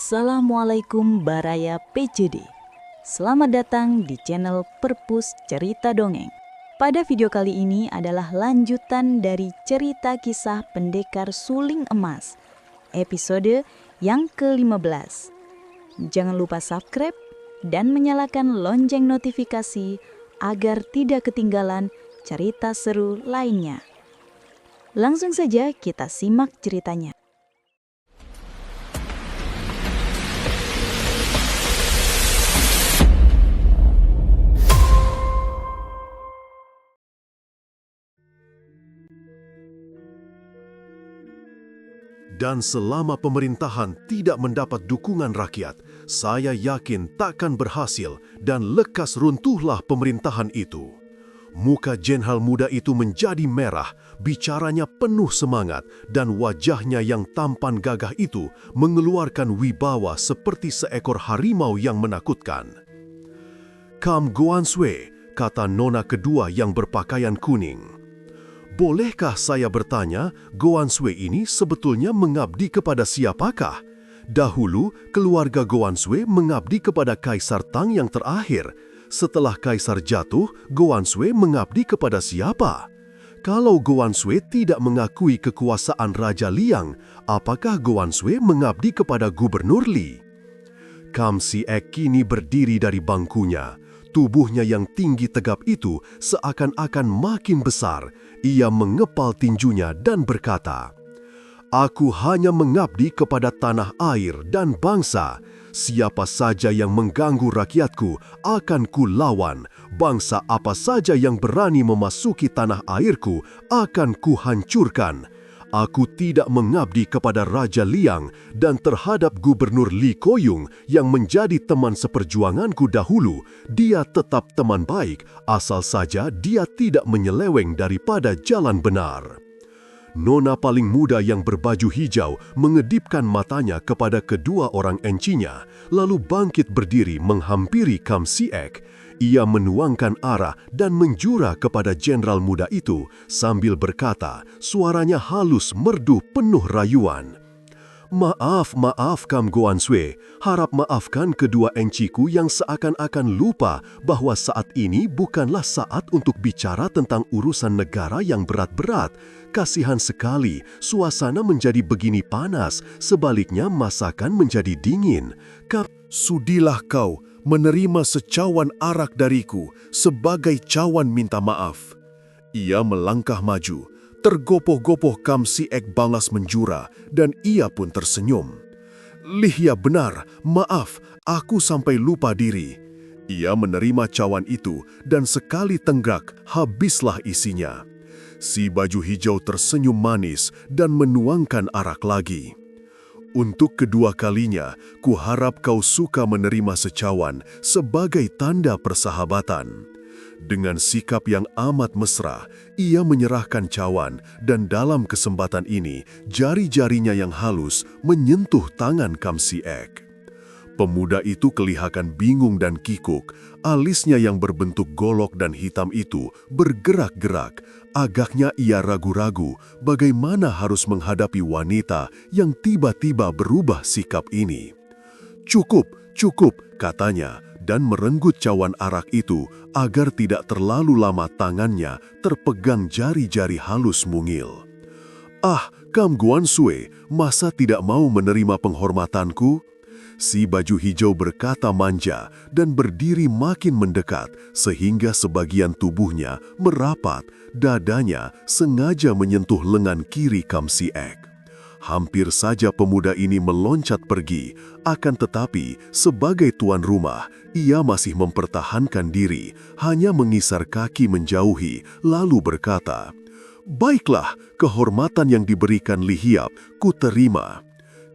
Assalamualaikum Baraya PJD. Selamat datang di channel Perpus Cerita Dongeng. Pada video kali ini adalah lanjutan dari cerita kisah Pendekar Suling Emas, episode yang ke-15. Jangan lupa subscribe dan menyalakan lonceng notifikasi agar tidak ketinggalan cerita seru lainnya. Langsung saja kita simak ceritanya. Dan selama pemerintahan tidak mendapat dukungan rakyat, saya yakin takkan berhasil dan lekas runtuhlah pemerintahan itu. Muka jenderal muda itu menjadi merah, bicaranya penuh semangat, dan wajahnya yang tampan gagah itu mengeluarkan wibawa seperti seekor harimau yang menakutkan. "Kam Goan Swe," kata nona kedua yang berpakaian kuning. "Bolehkah saya bertanya, Goan Swe ini sebetulnya mengabdi kepada siapakah? Dahulu, keluarga Goan Swe mengabdi kepada Kaisar Tang yang terakhir. Setelah Kaisar jatuh, Goan Swe mengabdi kepada siapa? Kalau Goan Swe tidak mengakui kekuasaan Raja Liang, apakah Goan Swe mengabdi kepada Gubernur Li?" Kam Siek kini berdiri dari bangkunya. Tubuhnya yang tinggi tegap itu seakan-akan makin besar. Ia mengepal tinjunya dan berkata, "Aku hanya mengabdi kepada tanah air dan bangsa. Siapa saja yang mengganggu rakyatku akan kulawan. Bangsa apa saja yang berani memasuki tanah airku akan kuhancurkan. Aku tidak mengabdi kepada Raja Liang dan terhadap Gubernur Li Koyung yang menjadi teman seperjuanganku dahulu. Dia tetap teman baik, asal saja dia tidak menyeleweng daripada jalan benar." Nona paling muda yang berbaju hijau mengedipkan matanya kepada kedua orang encinya, lalu bangkit berdiri menghampiri Kam Siek. Ia menuangkan arah dan menjura kepada jenderal muda itu sambil berkata, suaranya halus merdu penuh rayuan, Maaf Kam Goan Swe, harap maafkan kedua enciku yang seakan-akan lupa bahwa saat ini bukanlah saat untuk bicara tentang urusan negara yang berat-berat. Kasihan sekali, suasana menjadi begini panas, sebaliknya masakan menjadi dingin. Sudilah kau menerima secawan arak dariku sebagai cawan minta maaf." Ia melangkah maju. Tergopoh-gopoh Kam Siek balas menjura dan ia pun tersenyum. "Lihia benar, maaf, aku sampai lupa diri." Ia menerima cawan itu dan sekali tenggak habislah isinya. Si baju hijau tersenyum manis dan menuangkan arak lagi. "Untuk kedua kalinya, kuharap kau suka menerima secawan sebagai tanda persahabatan." Dengan sikap yang amat mesra, ia menyerahkan cawan dan dalam kesempatan ini, jari-jarinya yang halus menyentuh tangan Kam Siek. Pemuda itu kelihatan bingung dan kikuk, alisnya yang berbentuk golok dan hitam itu bergerak-gerak. Agaknya ia ragu-ragu bagaimana harus menghadapi wanita yang tiba-tiba berubah sikap ini. Cukup, katanya, dan merenggut cawan arak itu agar tidak terlalu lama tangannya terpegang jari-jari halus mungil. "Ah, Kam Goan Swe, masa tidak mau menerima penghormatanku?" Si baju hijau berkata manja dan berdiri makin mendekat sehingga sebagian tubuhnya merapat, dadanya sengaja menyentuh lengan kiri Kam Siek. Hampir saja pemuda ini meloncat pergi, akan tetapi sebagai tuan rumah, ia masih mempertahankan diri, hanya mengisar kaki menjauhi, lalu berkata, "Baiklah, kehormatan yang diberikan Li Hiap, ku terima."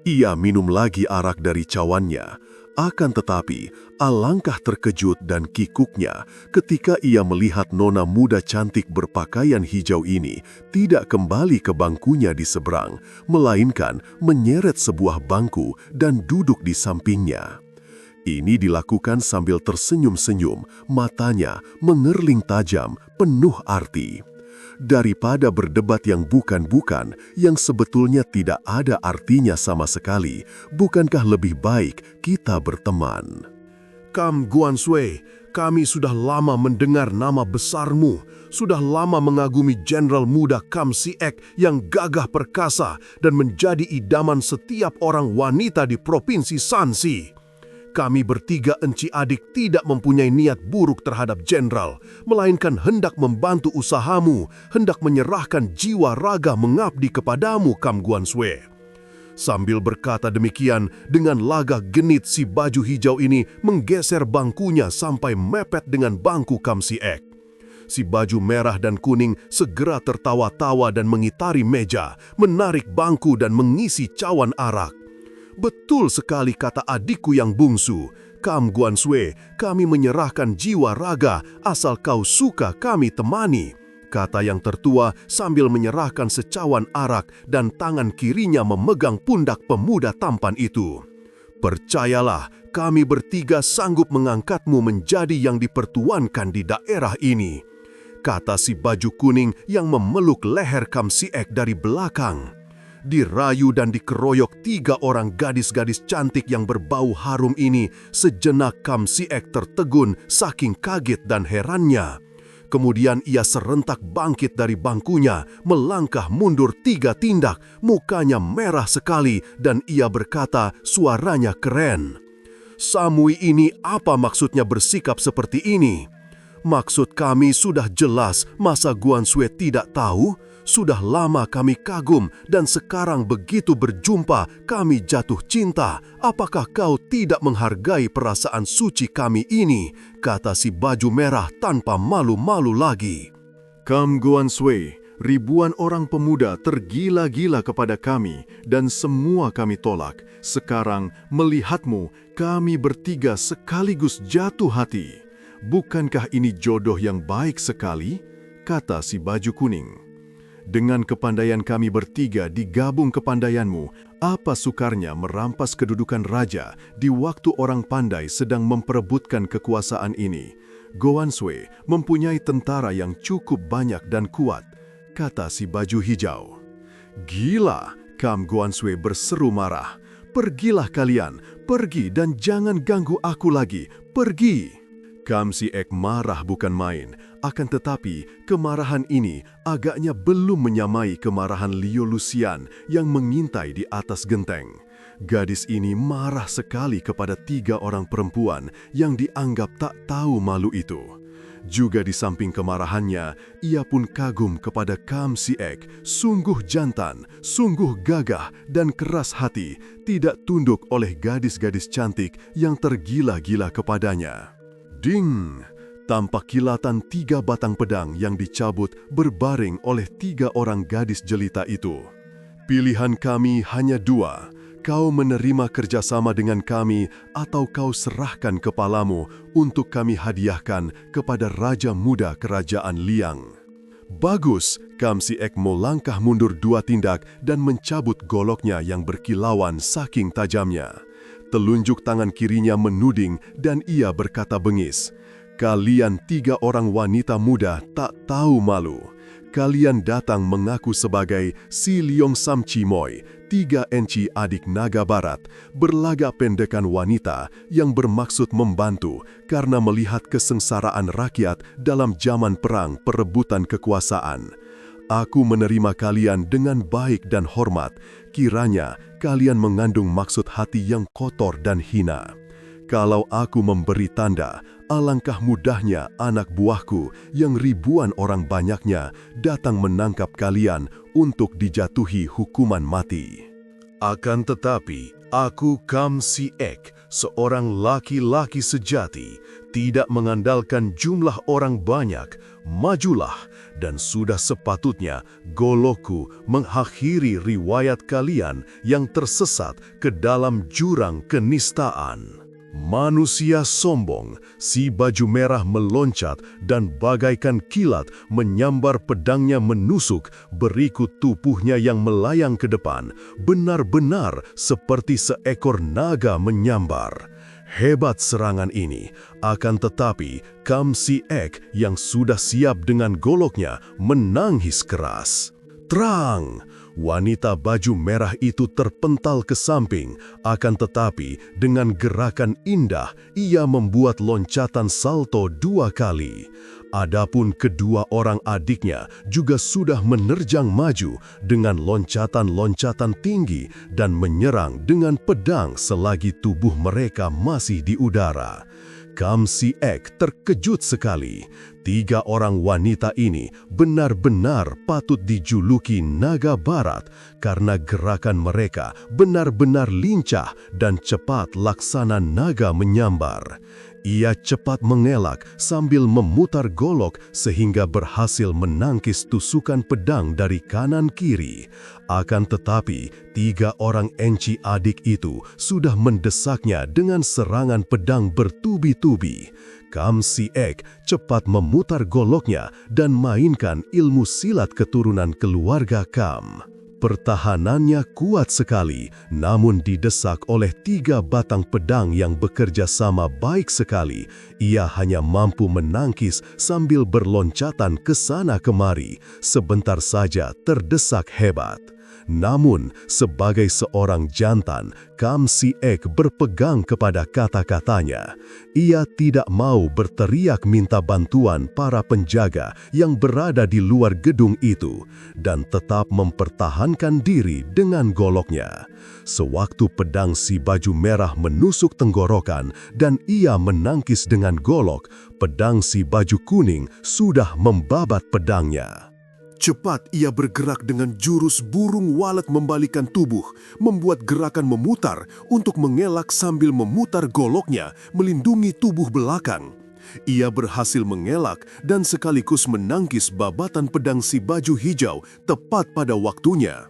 Ia minum lagi arak dari cawannya. Akan tetapi, alangkah terkejut dan kikuknya ketika ia melihat nona muda cantik berpakaian hijau ini tidak kembali ke bangkunya di seberang, melainkan menyeret sebuah bangku dan duduk di sampingnya. Ini dilakukan sambil tersenyum-senyum, matanya mengerling tajam, penuh arti. Daripada berdebat yang bukan-bukan, yang sebetulnya tidak ada artinya sama sekali, bukankah lebih baik kita berteman? Kam Guanshui, kami sudah lama mendengar nama besarmu, sudah lama mengagumi jenderal muda Kam Si-ek yang gagah perkasa dan menjadi idaman setiap orang wanita di Provinsi Shanxi. Kami bertiga enci adik tidak mempunyai niat buruk terhadap jenderal, melainkan hendak membantu usahamu, hendak menyerahkan jiwa raga mengabdi kepadamu, Kam Guanshui. Sambil berkata demikian, dengan lagah genit si baju hijau ini menggeser bangkunya sampai mepet dengan bangku Kam Si-ek. Si baju merah dan kuning segera tertawa-tawa dan mengitari meja, menarik bangku dan mengisi cawan arak. Betul sekali kata adikku yang bungsu, Kam Guanshui, kami menyerahkan jiwa raga asal kau suka kami temani, kata yang tertua sambil menyerahkan secawan arak dan tangan kirinya memegang pundak pemuda tampan itu. Percayalah, kami bertiga sanggup mengangkatmu menjadi yang dipertuankan di daerah ini, kata si baju kuning yang memeluk leher Kam Si-ek dari belakang. Dirayu dan dikeroyok 3 orang gadis-gadis cantik yang berbau harum ini, sejenak Kam Si-ek tertegun saking kaget dan herannya. Kemudian ia serentak bangkit dari bangkunya, melangkah mundur 3 tindak, mukanya merah sekali dan ia berkata suaranya keren. Samui ini apa maksudnya bersikap seperti ini? Maksud kami sudah jelas, masa Guanshui tidak tahu? Sudah lama kami kagum dan sekarang begitu berjumpa kami jatuh cinta. Apakah kau tidak menghargai perasaan suci kami ini? Kata si baju merah tanpa malu-malu lagi. Kam Guanshui, ribuan orang pemuda tergila-gila kepada kami dan semua kami tolak. Sekarang melihatmu, kami bertiga sekaligus jatuh hati. Bukankah ini jodoh yang baik sekali? Kata si baju kuning. Dengan kepandaian kami bertiga digabung kepandaianmu, apa sukarnya merampas kedudukan raja di waktu orang pandai sedang memperebutkan kekuasaan ini? Guanshui mempunyai tentara yang cukup banyak dan kuat, kata si baju hijau. Gila, Kam Guanshui berseru marah. Pergilah kalian, pergi dan jangan ganggu aku lagi, pergi. Kam Si-ek marah bukan main, akan tetapi kemarahan ini agaknya belum menyamai kemarahan Liu Luxian yang mengintai di atas genteng. Gadis ini marah sekali kepada 3 orang perempuan yang dianggap tak tahu malu itu. Juga di samping kemarahannya, ia pun kagum kepada Kam Si-ek, sungguh jantan, sungguh gagah dan keras hati, tidak tunduk oleh gadis-gadis cantik yang tergila-gila kepadanya. Ding! Tampak kilatan 3 batang pedang yang dicabut berbaring oleh 3 orang gadis jelita itu. Pilihan kami hanya 2. Kau menerima kerjasama dengan kami atau kau serahkan kepalamu untuk kami hadiahkan kepada Raja Muda Kerajaan Liang. Bagus, Kam Si-ek melangkah mundur 2 tindak dan mencabut goloknya yang berkilauan saking tajamnya. Telunjuk tangan kirinya menuding dan ia berkata bengis, "Kalian 3 orang wanita muda tak tahu malu. Kalian datang mengaku sebagai Si Leong Sam Chimoy, 3 enci adik naga barat, berlagak pendekan wanita yang bermaksud membantu karena melihat kesengsaraan rakyat dalam zaman perang perebutan kekuasaan. Aku menerima kalian dengan baik dan hormat, kiranya kalian mengandung maksud hati yang kotor dan hina. Kalau aku memberi tanda, alangkah mudahnya anak buahku yang ribuan orang banyaknya datang menangkap kalian untuk dijatuhi hukuman mati. Akan tetapi, aku Kam Si-ek, seorang laki-laki sejati, tidak mengandalkan jumlah orang banyak. Majulah, dan sudah sepatutnya golokku mengakhiri riwayat kalian yang tersesat ke dalam jurang kenistaan." Manusia sombong, si baju merah meloncat dan bagaikan kilat menyambar pedangnya menusuk, berikut tubuhnya yang melayang ke depan, benar-benar seperti seekor naga menyambar. Hebat serangan ini, akan tetapi Kam Si Ek yang sudah siap dengan goloknya menangis keras. Terang! Wanita baju merah itu terpental ke samping, akan tetapi dengan gerakan indah ia membuat loncatan salto 2 kali. Adapun kedua orang adiknya juga sudah menerjang maju dengan loncatan-loncatan tinggi dan menyerang dengan pedang selagi tubuh mereka masih di udara. Kam Si Ek terkejut sekali. 3 orang wanita ini benar-benar patut dijuluki naga barat karena gerakan mereka benar-benar lincah dan cepat laksana naga menyambar. Ia cepat mengelak sambil memutar golok sehingga berhasil menangkis tusukan pedang dari kanan kiri. Akan tetapi, 3 orang enci adik itu sudah mendesaknya dengan serangan pedang bertubi-tubi. Kam Si Ek cepat memutar goloknya dan mainkan ilmu silat keturunan keluarga Kam. Pertahanannya kuat sekali, namun didesak oleh 3 batang pedang yang bekerja sama baik sekali. Ia hanya mampu menangkis sambil berloncatan ke sana kemari, sebentar saja terdesak hebat. Namun, sebagai seorang jantan, Kam Si Ek berpegang kepada kata-katanya. Ia tidak mau berteriak minta bantuan para penjaga yang berada di luar gedung itu, dan tetap mempertahankan diri dengan goloknya. Sewaktu pedang si baju merah menusuk tenggorokan dan ia menangkis dengan golok, pedang si baju kuning sudah membabat pedangnya. Cepat ia bergerak dengan jurus burung walet membalikan tubuh, membuat gerakan memutar untuk mengelak sambil memutar goloknya melindungi tubuh belakang. Ia berhasil mengelak dan sekaligus menangkis babatan pedang si baju hijau tepat pada waktunya.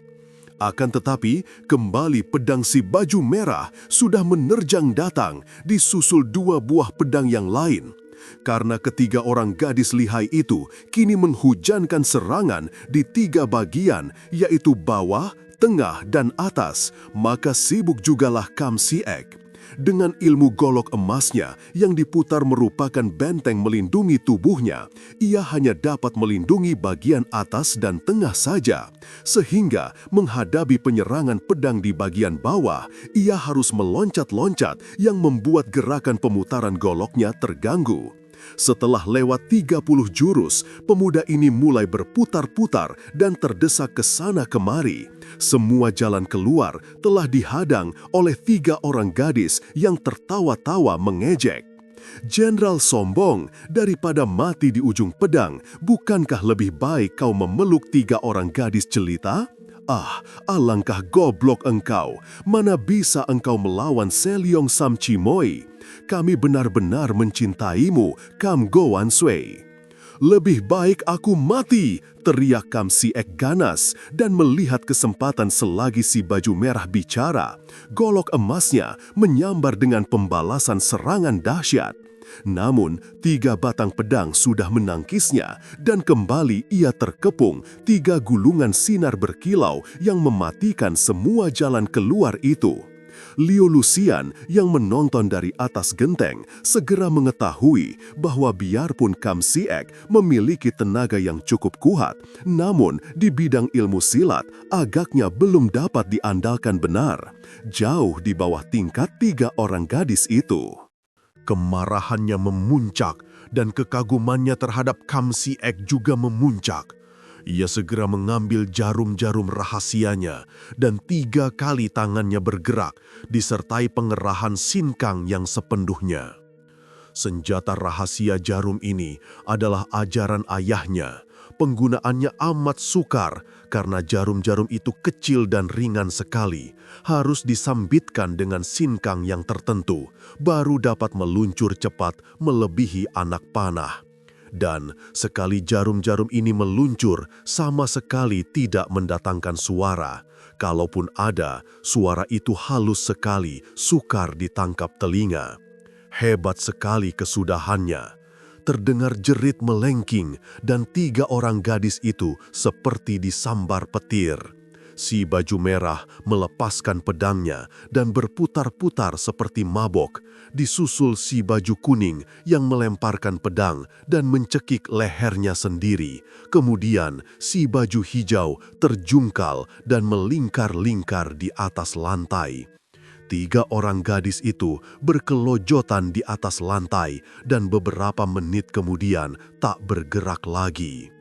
Akan tetapi, kembali pedang si baju merah sudah menerjang datang, disusul 2 buah pedang yang lain. Karena ketiga orang gadis lihai itu kini menghujankan serangan di 3 bagian, yaitu bawah, tengah, dan atas, maka sibuk jugalah Kam Si Ek. Dengan ilmu golok emasnya yang diputar merupakan benteng melindungi tubuhnya, ia hanya dapat melindungi bagian atas dan tengah saja. Sehingga menghadapi penyerangan pedang di bagian bawah, ia harus meloncat-loncat yang membuat gerakan pemutaran goloknya terganggu. Setelah lewat 30 jurus, pemuda ini mulai berputar-putar dan terdesak ke sana kemari. Semua jalan keluar telah dihadang oleh 3 orang gadis yang tertawa-tawa mengejek. Jenderal sombong, daripada mati di ujung pedang, bukankah lebih baik kau memeluk 3 orang gadis jelita? Ah, alangkah goblok engkau. Mana bisa engkau melawan Selyong Sam Chimoy? Kami benar-benar mencintaimu, Kam Go Wan Sway. Lebih baik aku mati, teriak Kam Si Ek ganas dan melihat kesempatan selagi si baju merah bicara. Golok emasnya menyambar dengan pembalasan serangan dahsyat. Namun, 3 batang pedang sudah menangkisnya dan kembali ia terkepung 3 gulungan sinar berkilau yang mematikan semua jalan keluar itu. Liu Lucian yang menonton dari atas genteng segera mengetahui bahwa biarpun Kam Si Ek memiliki tenaga yang cukup kuat, namun di bidang ilmu silat agaknya belum dapat diandalkan benar, jauh di bawah tingkat 3 orang gadis itu. Kemarahannya memuncak dan kekagumannya terhadap Kam Si Ek juga memuncak. Ia segera mengambil jarum-jarum rahasianya dan 3 kali tangannya bergerak disertai pengerahan sinkang yang sepenuhnya. Senjata rahasia jarum ini adalah ajaran ayahnya. Penggunaannya amat sukar karena jarum-jarum itu kecil dan ringan sekali. Harus disambitkan dengan sinkang yang tertentu, baru dapat meluncur cepat melebihi anak panah. Dan sekali jarum-jarum ini meluncur, sama sekali tidak mendatangkan suara. Kalaupun ada, suara itu halus sekali, sukar ditangkap telinga. Hebat sekali kesudahannya. Terdengar jerit melengking dan 3 orang gadis itu seperti disambar petir. Si baju merah melepaskan pedangnya dan berputar-putar seperti mabok, disusul si baju kuning yang melemparkan pedang dan mencekik lehernya sendiri. Kemudian si baju hijau terjungkal dan melingkar-lingkar di atas lantai. 3 orang gadis itu berkelojotan di atas lantai dan beberapa menit kemudian tak bergerak lagi.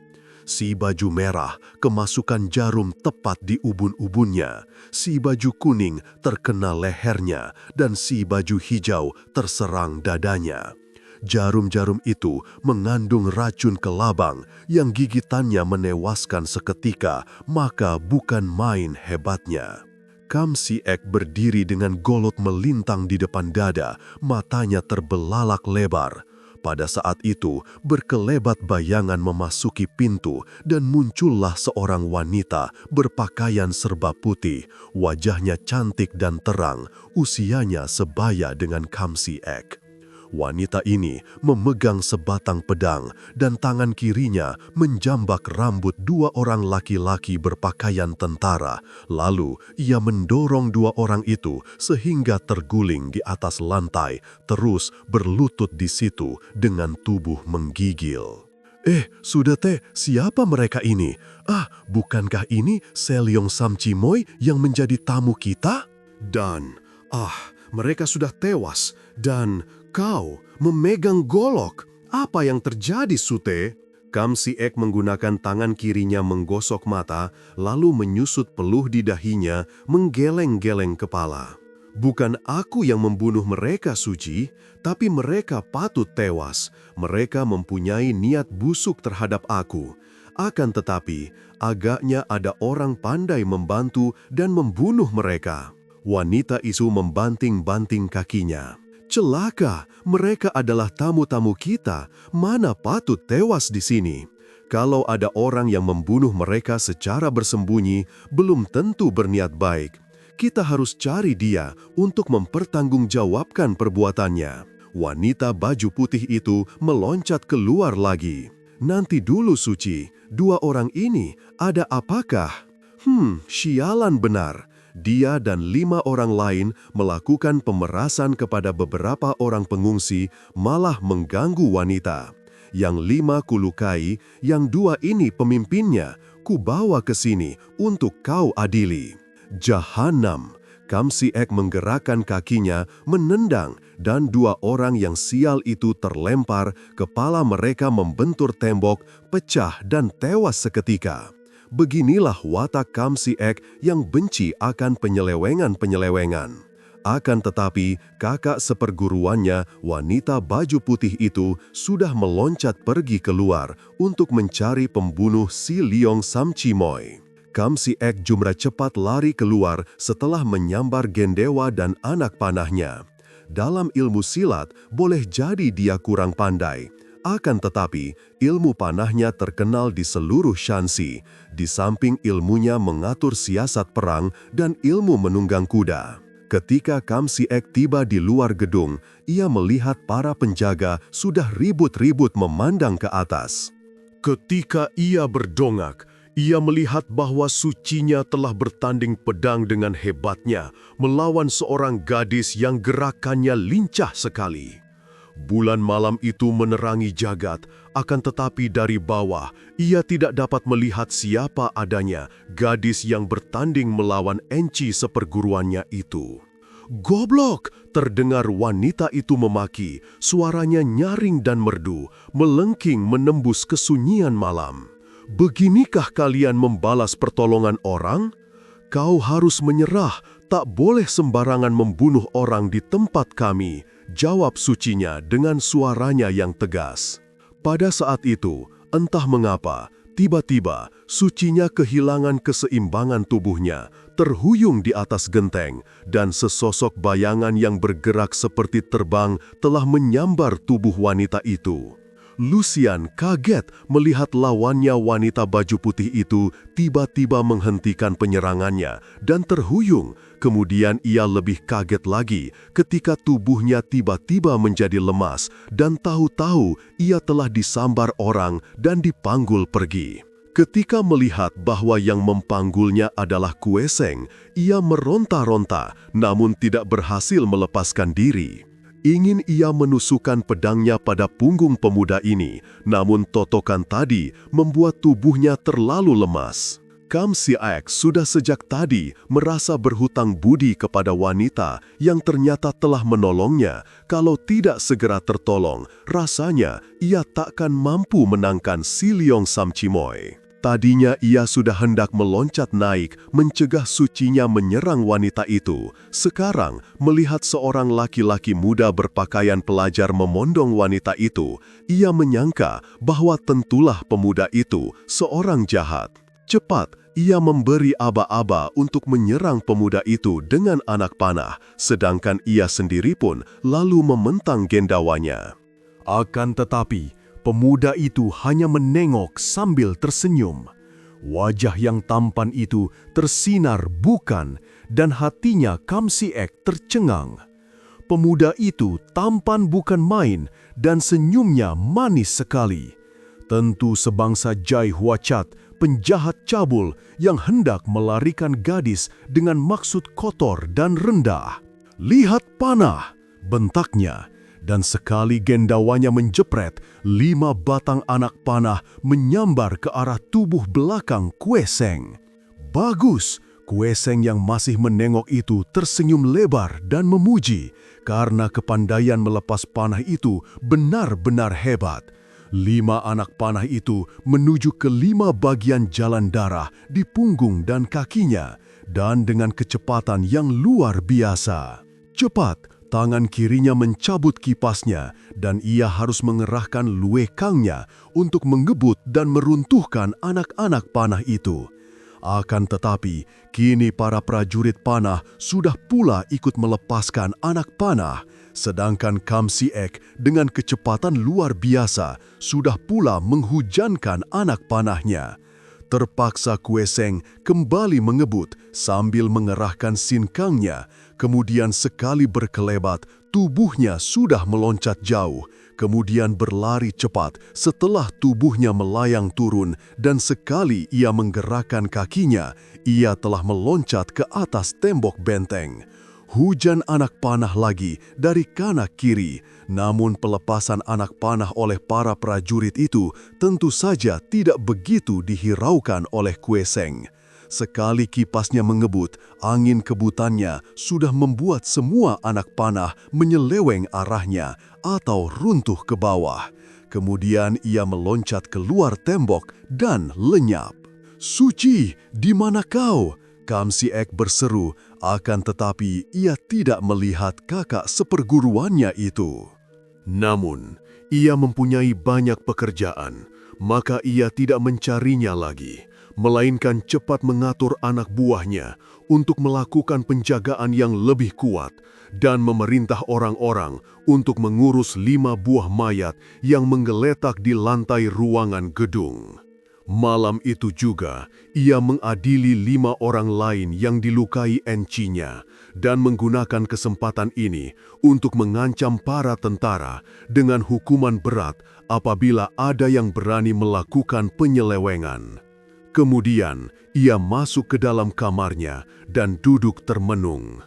Si baju merah kemasukan jarum tepat di ubun-ubunnya, si baju kuning terkena lehernya, dan si baju hijau terserang dadanya. Jarum-jarum itu mengandung racun kelabang yang gigitannya menewaskan seketika, maka bukan main hebatnya. Kam Si Ek berdiri dengan golot melintang di depan dada, matanya terbelalak lebar. Pada saat itu, berkelebat bayangan memasuki pintu dan muncullah seorang wanita berpakaian serba putih, wajahnya cantik dan terang, usianya sebaya dengan Kam Si Ek. Wanita ini memegang sebatang pedang dan tangan kirinya menjambak rambut 2 orang laki-laki berpakaian tentara. Lalu ia mendorong 2 orang itu sehingga terguling di atas lantai, terus berlutut di situ dengan tubuh menggigil. Sudah teh, siapa mereka ini? Bukankah ini Selyong Samcimoy yang menjadi tamu kita? Dan, mereka sudah tewas dan kau memegang golok. Apa yang terjadi, Sute? Kam Si Ek menggunakan tangan kirinya menggosok mata, lalu menyusut peluh di dahinya, menggeleng-geleng kepala. Bukan aku yang membunuh mereka, Suci, tapi mereka patut tewas. Mereka mempunyai niat busuk terhadap aku. Akan tetapi, agaknya ada orang pandai membantu dan membunuh mereka. Wanita itu membanting-banting kakinya. Celaka, mereka adalah tamu-tamu kita, mana patut tewas di sini. Kalau ada orang yang membunuh mereka secara bersembunyi, belum tentu berniat baik. Kita harus cari dia untuk mempertanggungjawabkan perbuatannya. Wanita baju putih itu meloncat keluar lagi. Nanti dulu, Suci, 2 orang ini ada apakah? Sialan benar. Dia dan 5 orang lain melakukan pemerasan kepada beberapa orang pengungsi, malah mengganggu wanita. Yang 5 kulukai, yang 2 ini pemimpinnya, kubawa ke sini untuk kau adili. Jahanam! Kam Si Ek menggerakkan kakinya, menendang, dan 2 orang yang sial itu terlempar, kepala mereka membentur tembok, pecah dan tewas seketika. Beginilah watak Kam Si Ek yang benci akan penyelewengan-penyelewengan. Akan tetapi, kakak seperguruannya, wanita baju putih itu, sudah meloncat pergi keluar untuk mencari pembunuh Si Leong Samcimoy. Kam Si Ek jumra cepat lari keluar setelah menyambar Gendewa dan anak panahnya. Dalam ilmu silat, boleh jadi dia kurang pandai. Akan tetapi, ilmu panahnya terkenal di seluruh Shanxi, di samping ilmunya mengatur siasat perang dan ilmu menunggang kuda. Ketika Kam Si Ek tiba di luar gedung, ia melihat para penjaga sudah ribut-ribut memandang ke atas. Ketika ia berdongak, ia melihat bahwa Sucinya telah bertanding pedang dengan hebatnya melawan seorang gadis yang gerakannya lincah sekali. Bulan malam itu menerangi jagat, akan tetapi dari bawah ia tidak dapat melihat siapa adanya gadis yang bertanding melawan enci seperguruannya itu. "Goblok!" terdengar wanita itu memaki, suaranya nyaring dan merdu, melengking menembus kesunyian malam. "Beginikah kalian membalas pertolongan orang? Kau harus menyerah, tak boleh sembarangan membunuh orang di tempat kami," jawab Sucinya dengan suaranya yang tegas. Pada saat itu, entah mengapa, tiba-tiba Sucinya kehilangan keseimbangan tubuhnya, terhuyung di atas genteng, dan sesosok bayangan yang bergerak seperti terbang telah menyambar tubuh wanita itu. Lucian kaget melihat lawannya wanita baju putih itu tiba-tiba menghentikan penyerangannya dan terhuyung. Kemudian ia lebih kaget lagi ketika tubuhnya tiba-tiba menjadi lemas dan tahu-tahu ia telah disambar orang dan dipanggul pergi. Ketika melihat bahwa yang mempanggulnya adalah Kue Seng, ia meronta-ronta namun tidak berhasil melepaskan diri. Ingin ia menusukkan pedangnya pada punggung pemuda ini, namun totokan tadi membuat tubuhnya terlalu lemas. Kam Si-ek sudah sejak tadi merasa berhutang budi kepada wanita yang ternyata telah menolongnya. Kalau tidak segera tertolong, rasanya ia takkan mampu menangkan Si Leong Sam Chimoy. Tadinya ia sudah hendak meloncat naik mencegah sucinya menyerang wanita itu. Sekarang, melihat seorang laki-laki muda berpakaian pelajar memondong wanita itu, ia menyangka bahwa tentulah pemuda itu seorang jahat. Cepat, ia memberi aba-aba untuk menyerang pemuda itu dengan anak panah, sedangkan ia sendiri pun lalu mementang gendawanya. Akan tetapi, pemuda itu hanya menengok sambil tersenyum. Wajah yang tampan itu tersinar bukan, dan hatinya Kam Si-ek tercengang. Pemuda itu tampan bukan main, dan senyumnya manis sekali. Tentu sebangsa Jai Huacat, penjahat cabul yang hendak melarikan gadis dengan maksud kotor dan rendah. "Lihat panah!" bentaknya. Dan sekali gendawanya menjepret, 5 batang anak panah menyambar ke arah tubuh belakang Kue Seng. Bagus! Kue Seng yang masih menengok itu tersenyum lebar dan memuji, karena kepandaian melepas panah itu benar-benar hebat. 5 anak panah itu menuju ke 5 bagian jalan darah di punggung dan kakinya, dan dengan kecepatan yang luar biasa. Cepat! Tangan kirinya mencabut kipasnya dan ia harus mengerahkan Lue Kangnya untuk mengebut dan meruntuhkan anak-anak panah itu. Akan tetapi, kini para prajurit panah sudah pula ikut melepaskan anak panah, sedangkan Kam Si-ek dengan kecepatan luar biasa sudah pula menghujankan anak panahnya. Terpaksa Kue Seng kembali mengebut sambil mengerahkan Sin Kangnya. Kemudian sekali berkelebat, tubuhnya sudah meloncat jauh. Kemudian berlari cepat setelah tubuhnya melayang turun dan sekali ia menggerakkan kakinya, ia telah meloncat ke atas tembok benteng. Hujan anak panah lagi dari kanan kiri, namun pelepasan anak panah oleh para prajurit itu tentu saja tidak begitu dihiraukan oleh Kue Seng. Sekali kipasnya mengebut, angin kebutannya sudah membuat semua anak panah menyeleweng arahnya atau runtuh ke bawah. Kemudian ia meloncat keluar tembok dan lenyap. "Suci, di mana kau?" Kam Si-ek berseru, akan tetapi ia tidak melihat kakak seperguruannya itu. Namun, ia mempunyai banyak pekerjaan, maka ia tidak mencarinya lagi, melainkan cepat mengatur anak buahnya untuk melakukan penjagaan yang lebih kuat dan memerintah orang-orang untuk mengurus 5 buah mayat yang menggeletak di lantai ruangan gedung. Malam itu juga, ia mengadili 5 orang lain yang dilukai encinya dan menggunakan kesempatan ini untuk mengancam para tentara dengan hukuman berat apabila ada yang berani melakukan penyelewengan. Kemudian, ia masuk ke dalam kamarnya dan duduk termenung.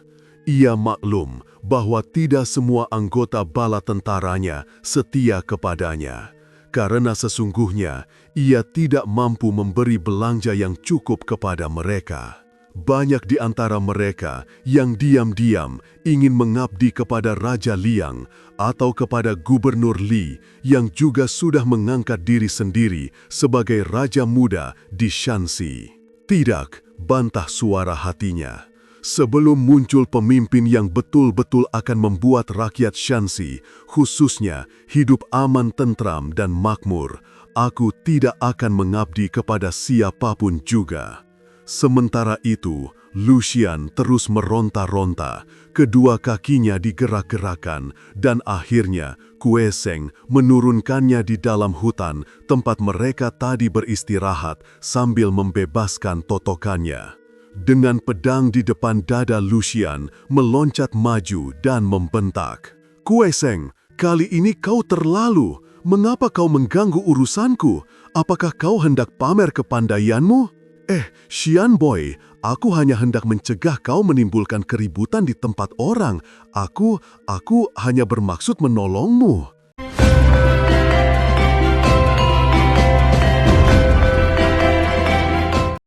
Ia maklum bahwa tidak semua anggota bala tentaranya setia kepadanya. Karena sesungguhnya ia tidak mampu memberi belanja yang cukup kepada mereka. Banyak di antara mereka yang diam-diam ingin mengabdi kepada Raja Liang atau kepada Gubernur Li yang juga sudah mengangkat diri sendiri sebagai Raja Muda di Shanxi. "Tidak," bantah suara hatinya. "Sebelum muncul pemimpin yang betul-betul akan membuat rakyat Shanxi, khususnya hidup aman, tentram, dan makmur, aku tidak akan mengabdi kepada siapapun juga." Sementara itu, Lucian terus meronta-ronta, kedua kakinya digerak-gerakan, dan akhirnya Kue Seng menurunkannya di dalam hutan tempat mereka tadi beristirahat sambil membebaskan totokannya. Dengan pedang di depan dada, Lucian meloncat maju dan membentak, "Kue Seng, kali ini kau terlalu. Mengapa kau mengganggu urusanku? Apakah kau hendak pamer kepandaianmu? Xian Boy, aku hanya hendak mencegah kau menimbulkan keributan di tempat orang. Aku hanya bermaksud menolongmu.